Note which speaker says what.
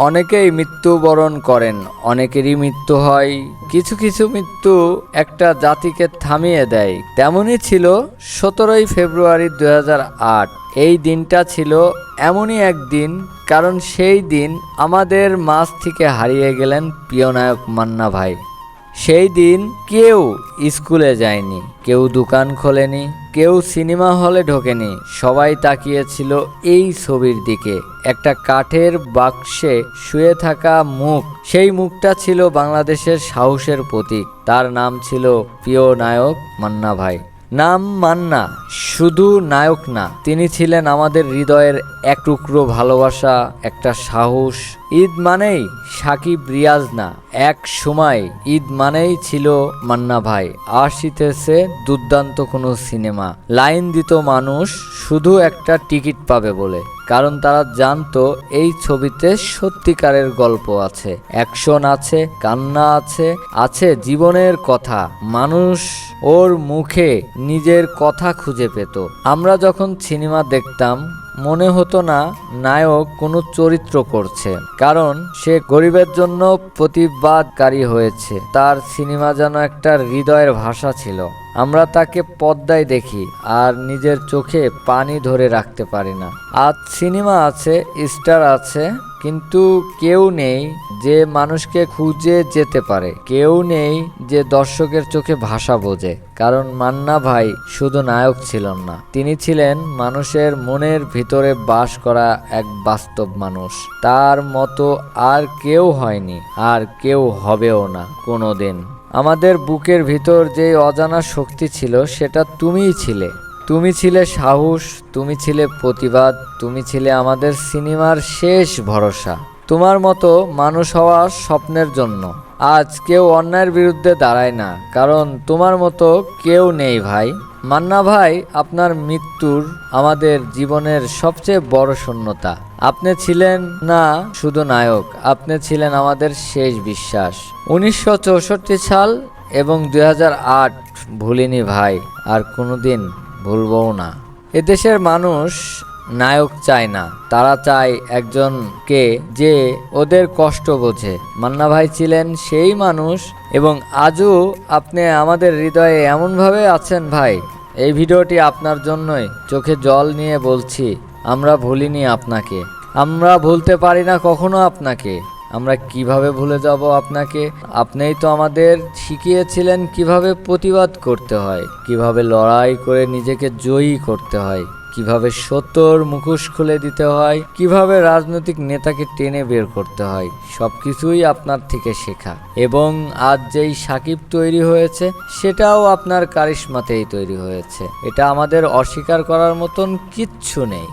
Speaker 1: অনেকেই মৃত্যুবরণ করেন, অনেকেরই মৃত্যু হয়। কিছু কিছু মৃত্যু একটা জাতিকে থামিয়ে দেয়। তেমনই ছিল 17ই ফেব্রুয়ারি 2008। এই দিনটা ছিল এমনই একদিন, কারণ সেই দিন আমাদের মাঝ থেকে হারিয়ে গেলেন প্রিয় নায়ক মান্না ভাই। সেই দিন কেউ স্কুলে যায়নি, কেউ দোকান খোলেনি, কেউ সিনেমা হলে ঢোকেনি। সবাই তাকিয়েছিল এই ছবির দিকে, একটা কাঠের বাক্সে শুয়ে থাকা মুখ। সেই মুখটা ছিল বাংলাদেশের সাহসের প্রতীক। তার নাম ছিল প্রিয় নায়ক মান্না ভাই। নাম মান্না, শুধু নায়ক না, তিনি ছিলেন আমাদের হৃদয়ের এক টুকরো ভালোবাসা, একটা সাহস। ঈদ মানেই সাকিব রিয়াজ না, এক সময় ঈদ মানেই ছিল মান্না ভাই। আসিতেছে দুর্দান্ত কোনো সিনেমা, লাইন দিত মানুষ শুধু একটা টিকিট পাবে বলে, কারণ তারা জানতো এই ছবিতে সত্যিকারের গল্প আছে, অ্যাকশন আছে, কান্না আছে, আছে জীবনের কথা। মানুষ ওর মুখে নিজের কথা খুঁজে পেত। আমরা যখন সিনেমা দেখতাম মনে হতো না নায়ক কোনো চরিত্র করছে, কারণ সে গরিবের জন্য প্রতিবাদকারী হয়েছে। তার সিনেমা যেন একটা হৃদয়ের ভাষা ছিল। আমরা তাকে পর্দায় দেখি আর নিজের চোখে পানি ধরে রাখতে পারি না। আজ সিনেমা আছে, স্টার আছে, কিন্তু কেউ নেই যে মানুষকে খুঁজে যেতে পারে, কেউ নেই যে দর্শকের চোখে ভাষা বোঝে। কারণ মান্না ভাই শুধু নায়ক ছিলেন না, তিনি ছিলেন মানুষের মনের ভিতরে বাস করা এক বাস্তব মানুষ। তার মতো আর কেউ হয়নি, আর কেউ হবেও না কোনোদিন। আমাদের বুকের ভিতর যে অজানা শক্তি ছিল, সেটা তুমিই ছিলে। তুমি ছিলে সাহস, তুমি ছিলে প্রতিবাদ, তুমি ছিলে আমাদের সিনেমার শেষ ভরসা। তোমার মতো মানুষ হওয়া স্বপ্নের জন্য। আজ কেউ অন্যায়ের বিরুদ্ধে দাঁড়ায় না, কারণ তোমার মতো কেউ নেই ভাই। মান্না ভাই, আপনার মৃত্যুর আমাদের জীবনের সবচেয়ে বড় শূন্যতা। আপনি ছিলেন না শুধু নায়ক, আপনি ছিলেন আমাদের শেষ বিশ্বাস। 1964 সাল এবং 2008 ভুলিনি ভাই, আর কোনোদিন ভুলবও না। এদেশের মানুষ নায়ক চায় না, তারা চায় একজনকে যে ওদের কষ্ট বোঝে। মান্না ভাই ছিলেন সেই মানুষ, এবং আজও আপনি আমাদের হৃদয়ে এমনভাবে আছেন ভাই। এই ভিডিওটি আপনার জন্যই, চোখে জল নিয়ে বলছি, আমরা ভুলিনি আপনাকে, আমরা ভুলতে পারি না কখনো আপনাকে। আমরা কিভাবে ভুলে যাব আপনাকে? আপনিই তো আমাদের শিখিয়েছিলেন কিভাবে প্রতিবাদ করতে হয়, কিভাবে লড়াই করে নিজেকে জয়ী করতে হয়, কিভাবে সত্যর মুখোশ খুলে দিতে হয়, কিভাবে রাজনৈতিক নেতাকে টেনে বের করতে হয়। সবকিছুই আপনার থেকে শেখা। এবং আজ যেই সাকিব তৈরি হয়েছে, সেটাও আপনার কারিশমাতেই তৈরি হয়েছে। এটা আমাদের অস্বীকার করার মতন কিচ্ছু নেই।